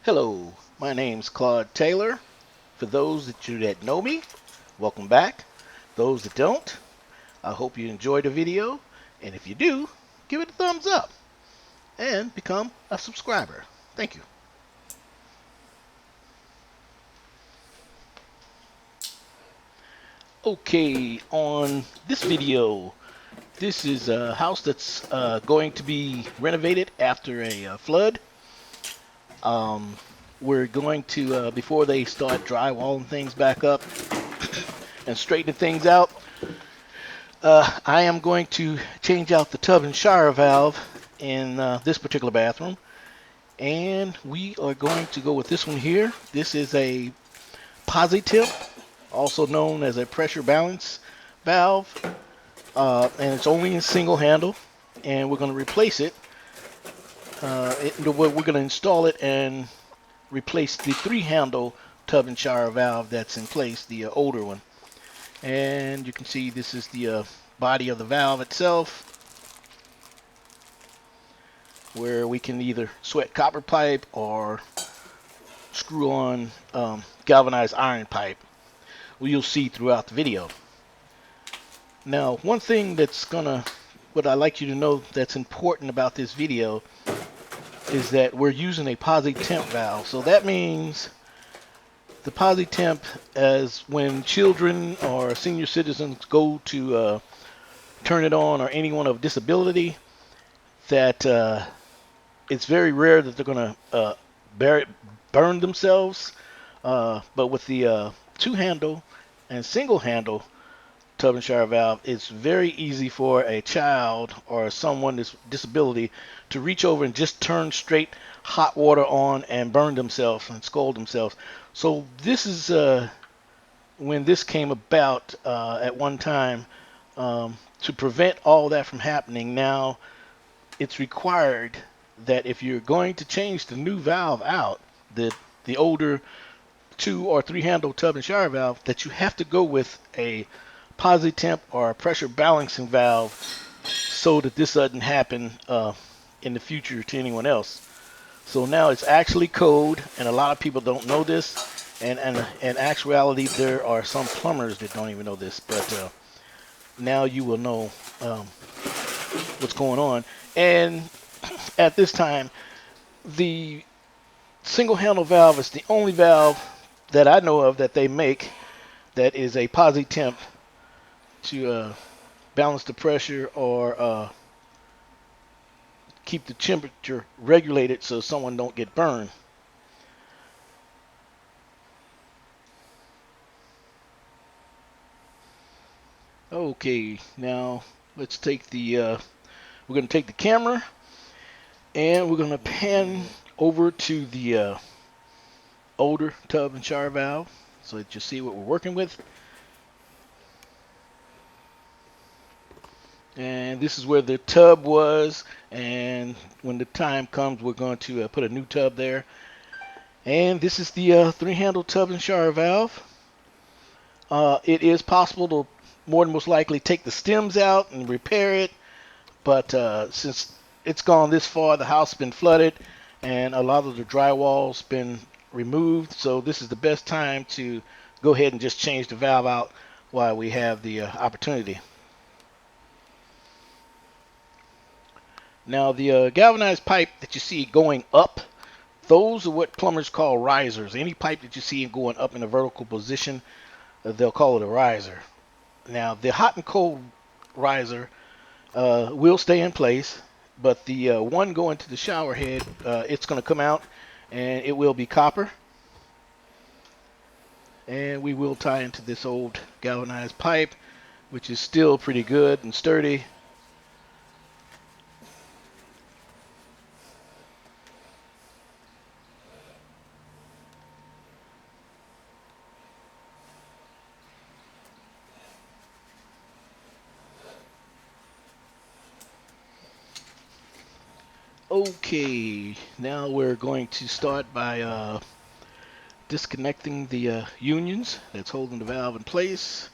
Hello, my name's Claude Taylor. For those that know me, welcome back. Those that don't, I hope you enjoyed the video, and if you do, give it a thumbs up and become a subscriber. Thank you. Okay, on this video, this is a house that's going to be renovated after a flood. Um, we're going to, before they start drywalling things back up and straightening things out, I am going to change out the tub and shower valve in this particular bathroom, and we are going to go with this one here. This is a Positemp, also known as a pressure balance valve, and it's only in single handle, and we're going to replace it. We're going to install it and replace the three handle tub and shower valve that's in place, the older one. And you can see this is the body of the valve itself, where we can either sweat copper pipe or screw on galvanized iron pipe. Well, you'll see throughout the video. Now, one thing what I'd like you to know that's important about this video is that we're using a Positemp valve. So that means the Positemp, as when children or senior citizens go to turn it on, or anyone of disability, that it's very rare that they're going to burn themselves. But with the two-handle and single-handle tub and shower valve, it's very easy for a child or someone with disability to reach over and just turn straight hot water on and burn themselves and scald themselves. So this is when this came about at one time, to prevent all that from happening. Now it's required that if you're going to change the new valve out, the older two or three handle tub and shower valve, that you have to go with a Positemp or a pressure balancing valve, so that this doesn't happen in the future to anyone else. So now it's actually code, and a lot of people don't know this, and in actuality there are some plumbers that don't even know this, but now you will know what's going on. And at this time, the single handle valve is the only valve that I know of that they make that is a Positemp to balance the pressure or keep the temperature regulated so someone don't get burned. Okay, now let's take we're going to take the camera and we're going to pan over to the older tub and shower valve so that you see what we're working with. And this is where the tub was, and when the time comes we're going to put a new tub there. And this is the three-handle tub and shower valve. It is possible to more than most likely take the stems out and repair it, but since it's gone this far, the house has been flooded and a lot of the drywall's been removed, so this is the best time to go ahead and just change the valve out while we have the opportunity. Now the galvanized pipe that you see going up, those are what plumbers call risers. Any pipe that you see going up in a vertical position, they'll call it a riser. Now the hot and cold riser will stay in place, but the one going to the shower head, it's going to come out and it will be copper. And we will tie into this old galvanized pipe, which is still pretty good and sturdy. Okay, now we're going to start by disconnecting the unions that's holding the valve in place.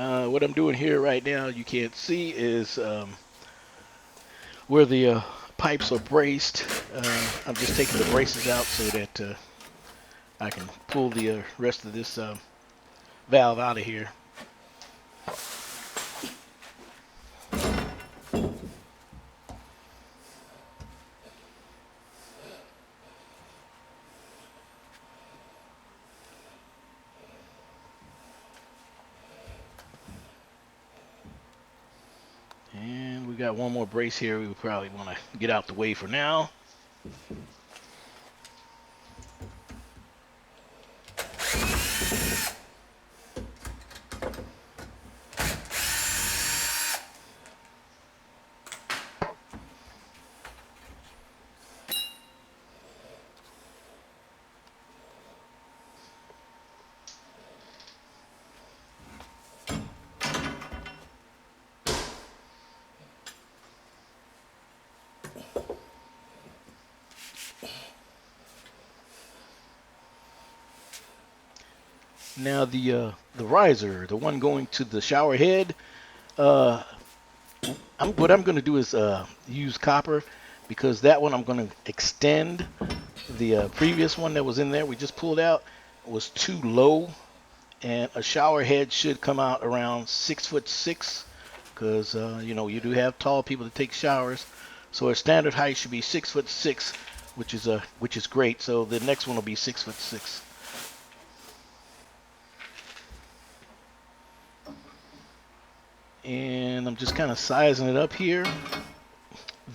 What I'm doing here right now, you can't see, is where the pipes are braced. I'm just taking the braces out so that I can pull the rest of this valve out of here. And we got one more brace here we would probably want to get out the way for now. Now the riser, the one going to the shower head, what I'm going to do is use copper, because that one I'm going to extend. The previous one that was in there we just pulled out was too low, and a shower head should come out around 6'6", because you know, you do have tall people that take showers, so a standard height should be 6'6", which is great. So the next one will be 6'6". And I'm just kind of sizing it up here.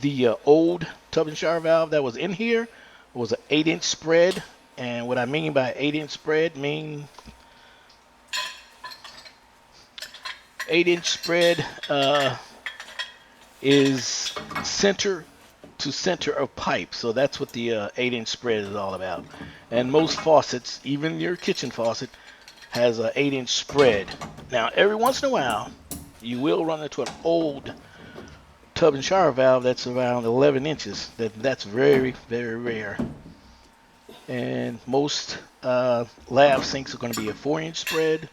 The old tub and shower valve that was in here was an 8-inch spread, and what I mean by 8-inch spread, 8-inch spread is center to center of pipe. So that's what the 8-inch spread is all about. And most faucets, even your kitchen faucet, has an 8-inch spread. Now, every once in a while, you will run into an old tub and shower valve that's around 11 inches. That's very, very rare. And most lab sinks are going to be a 4-inch spread,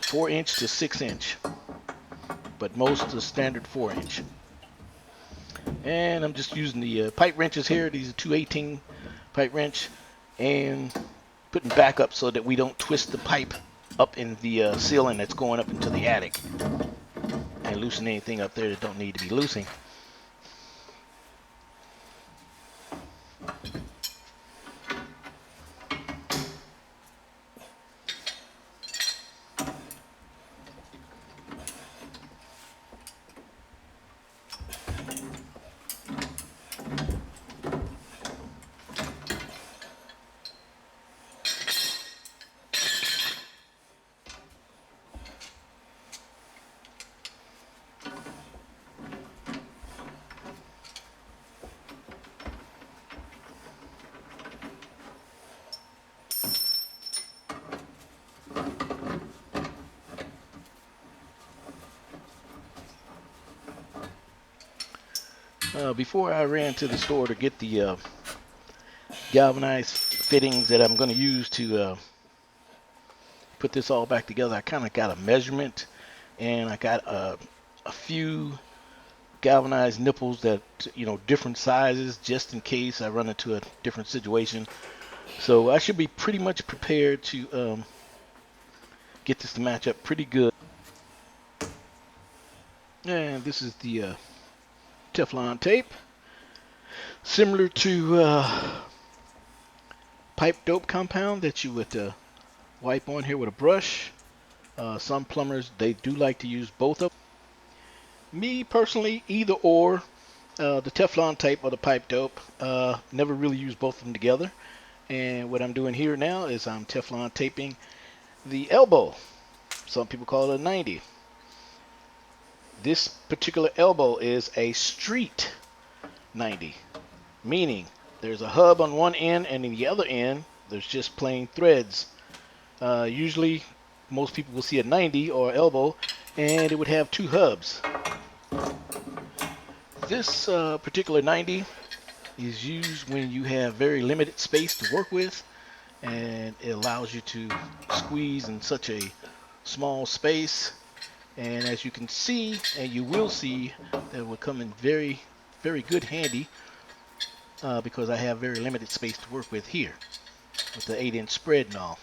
4-inch to 6-inch. But most are standard 4-inch. And I'm just using the pipe wrenches here. These are 218 pipe wrench, and putting back up so that we don't twist the pipe up in the ceiling that's going up into the attic, and loosen anything up there that don't need to be loosened. Before I ran to the store to get the galvanized fittings that I'm going to use to put this all back together, I kind of got a measurement, and I got a few galvanized nipples that, you know, different sizes, just in case I run into a different situation. So I should be pretty much prepared to get this to match up pretty good. And this is the Teflon tape, similar to pipe dope compound that you would wipe on here with a brush. Some plumbers, they do like to use both of them. Me personally, either or, the Teflon tape or the pipe dope. Never really use both of them together. And what I'm doing here now is I'm Teflon taping the elbow. Some people call it a 90. This particular elbow is a street 90, meaning there's a hub on one end, and in the other end there's just plain threads. Usually most people will see a 90 or elbow, and it would have two hubs. This particular 90 is used when you have very limited space to work with, and it allows you to squeeze in such a small space. And as you can see, and you will see, that will come in very, very good handy because I have very limited space to work with here with the 8-inch spread and all.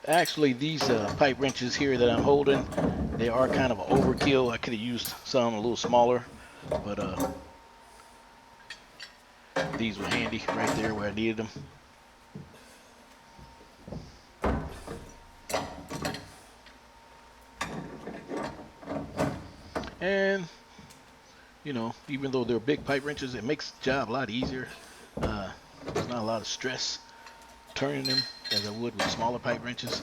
Actually, these pipe wrenches here that I'm holding, they are kind of overkill. I could have used some a little smaller, but these were handy right there where I needed them. And, you know, even though they're big pipe wrenches, it makes the job a lot easier. There's not a lot of stress turning them as I would with smaller pipe wrenches.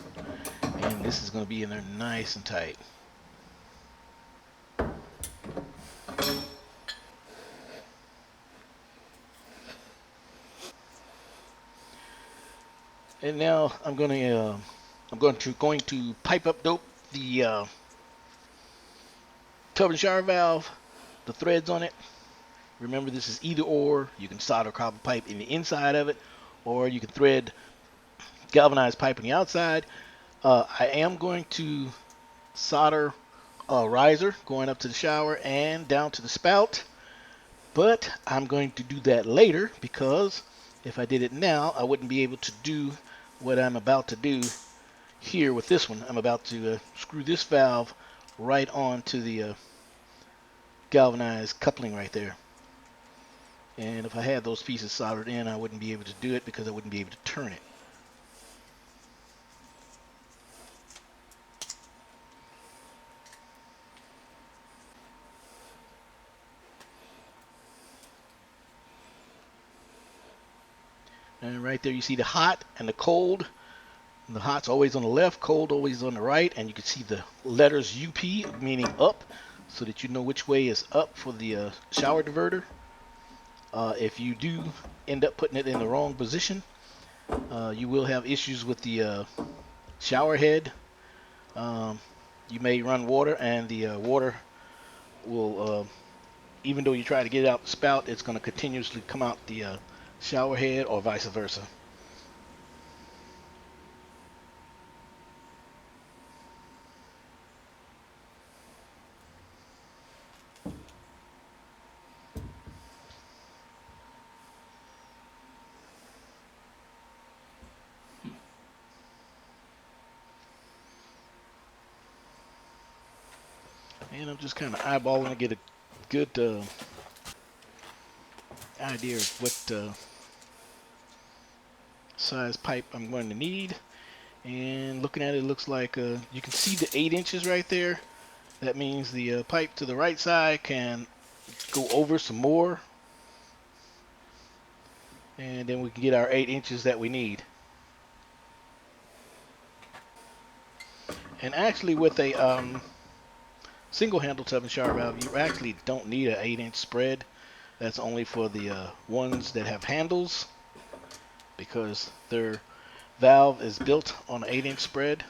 And this is going to be in there nice and tight. And now I'm going to pipe up dope the tub and shower valve, the threads on it. Remember, this is either or. You can solder copper pipe in the inside of it, or you can thread galvanized pipe on the outside. I am going to solder a riser going up to the shower and down to the spout, but I'm going to do that later because if I did it now, I wouldn't be able to do what I'm about to do here with this one. I'm about to screw this valve right onto the galvanized coupling right there. And if I had those pieces soldered in, I wouldn't be able to do it because I wouldn't be able to turn it. And right there you see the hot and the cold. And the hot's always on the left, cold always on the right, and you can see the letters UP meaning up so that you know which way is up for the shower diverter. If you do end up putting it in the wrong position, you will have issues with the shower head. You may run water and the water will, even though you try to get it out the spout, it's going to continuously come out the shower head or vice versa. And I'm just kind of eyeballing to get a good idea of what size pipe I'm going to need. And looking at it, it looks like you can see the 8 inches right there. That means the pipe to the right side can go over some more, and then we can get our 8 inches that we need. And actually with a single handle tub and shower valve, you actually don't need an 8-inch spread. That's only for the ones that have handles, because their valve is built on an 8-inch spread.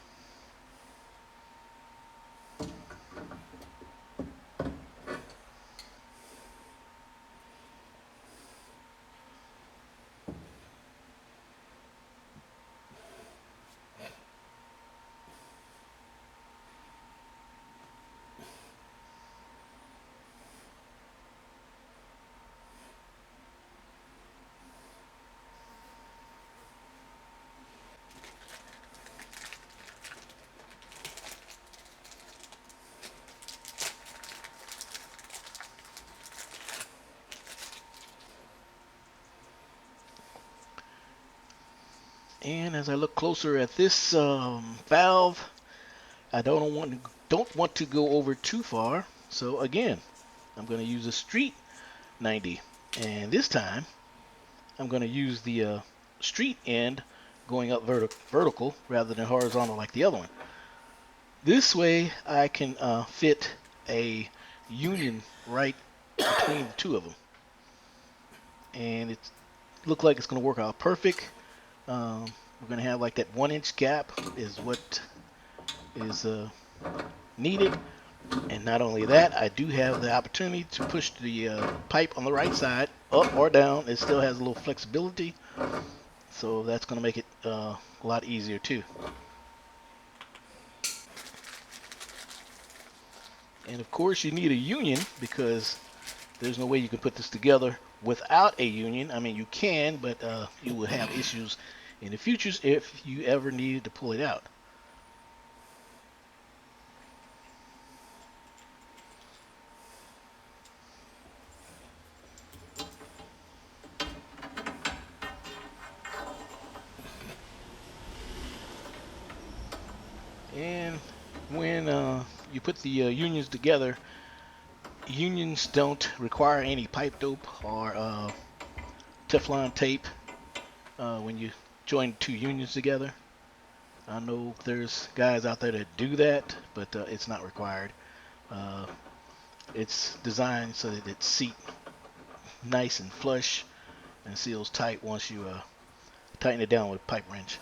And as I look closer at this valve, I don't want to go over too far. So again, I'm going to use a street 90, and this time I'm going to use the street end going up vertical rather than horizontal like the other one. This way I can fit a union right between the two of them, and it looks like it's going to work out perfect. We're going to have like that 1 inch gap is what is needed. And not only that, I do have the opportunity to push the pipe on the right side up or down. It still has a little flexibility, so that's going to make it a lot easier too. And of course you need a union because there's no way you can put this together without a union. I mean, you can, but you will have issues in the future if you ever needed to pull it out. And when you put the unions together, unions don't require any pipe dope or Teflon tape when you join two unions together. I know there's guys out there that do that, but it's not required. Uh, it's designed so that it seats nice and flush and seals tight once you tighten it down with a pipe wrench.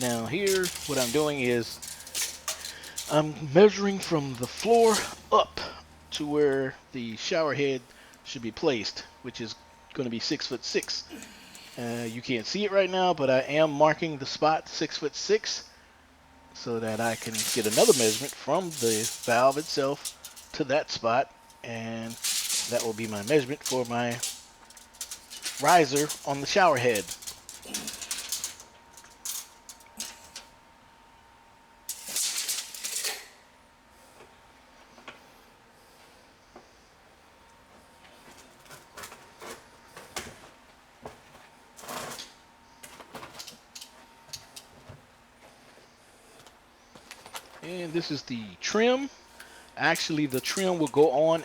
Now here, what I'm doing is I'm measuring from the floor up to where the shower head should be placed, which is going to be 6'6". You can't see it right now, but I am marking the spot 6'6", so that I can get another measurement from the valve itself to that spot, and that will be my measurement for my riser on the shower head. And this is the trim. Actually, the trim will go on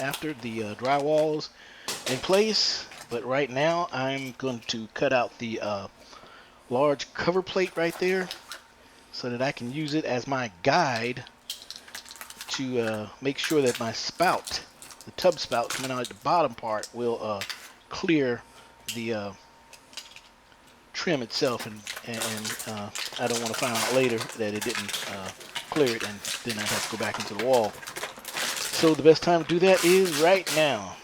after the drywall's in place. But right now I'm going to cut out the large cover plate right there so that I can use it as my guide to make sure that my spout, the tub spout coming out at the bottom part, will clear the trim itself, and I don't want to find out later that it didn't clear it, and then I have to go back into the wall. So the best time to do that is right now.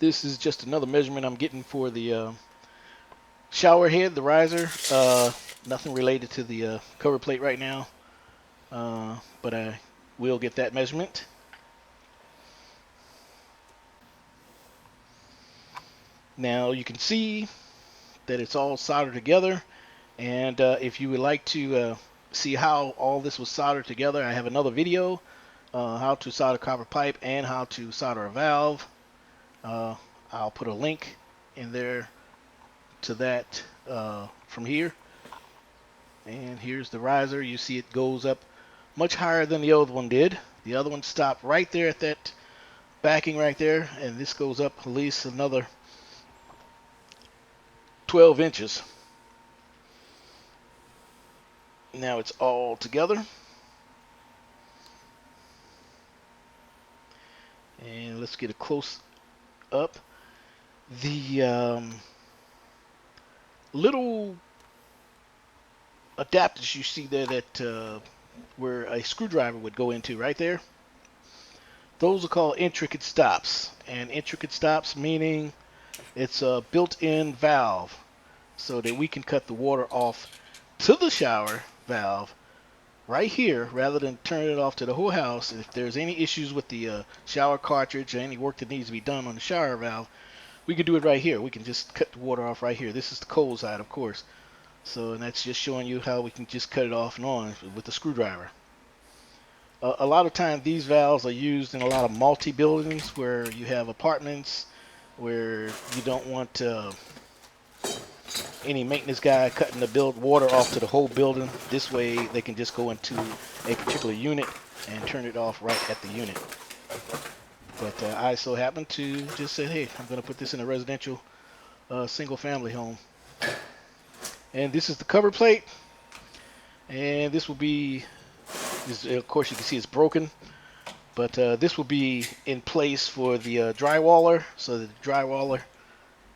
This is just another measurement I'm getting for the shower head, the riser. Nothing related to the cover plate right now, but I will get that measurement. Now you can see that it's all soldered together, and if you would like to see how all this was soldered together, I have another video, how to solder copper pipe and how to solder a valve. I'll put a link in there to that from here. And here's the riser. You see it goes up much higher than the other one did. The other one stopped right there at that backing right there, and this goes up at least another 12 inches. Now it's all together. And let's get a close up. The little adapters you see there that where a screwdriver would go into right there, those are called intricate stops. And intricate stops meaning it's a built-in valve so that we can cut the water off to the shower valve right here rather than turn it off to the whole house. If there's any issues with the shower cartridge or any work that needs to be done on the shower valve, we can do it right here. We can just cut the water off right here. This is the cold side, of course. So, and that's just showing you how we can just cut it off and on with the screwdriver. A lot of times these valves are used in a lot of multi-buildings where you have apartments where you don't want any maintenance guy cutting the water off to the whole building. This way they can just go into a particular unit and turn it off right at the unit. But I so happen to just say, hey, I'm going to put this in a residential single family home. And this is the cover plate. And this will be, of course you can see it's broken. But this will be in place for the drywaller, so that the drywaller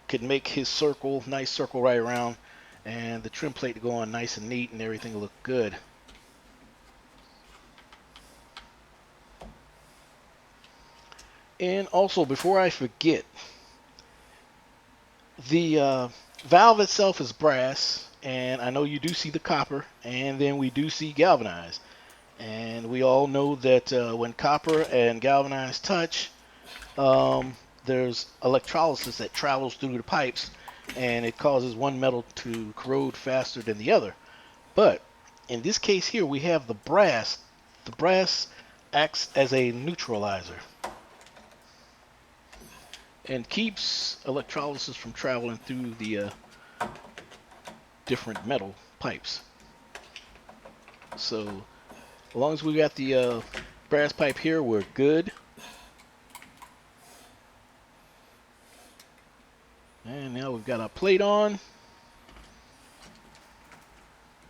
could make his circle, nice circle right around. And the trim plate to go on nice and neat and everything will look good. And also, before I forget, the valve itself is brass, and I know you do see the copper, and then we do see galvanized. And we all know that when copper and galvanized touch, there's electrolysis that travels through the pipes, and it causes one metal to corrode faster than the other. But in this case here, we have the brass. The brass acts as a neutralizer and keeps electrolysis from traveling through the different metal pipes. So as long as we got the brass pipe here, we're good. And now we've got our plate on.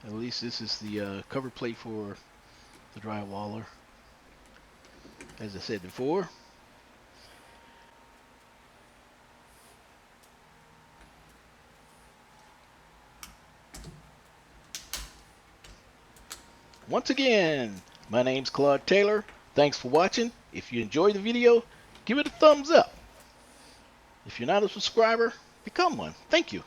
At least this is the cover plate for the drywaller, as I said before. Once again, my name's Claude Taylor. Thanks for watching. If you enjoyed the video, give it a thumbs up. If you're not a subscriber, become one. Thank you.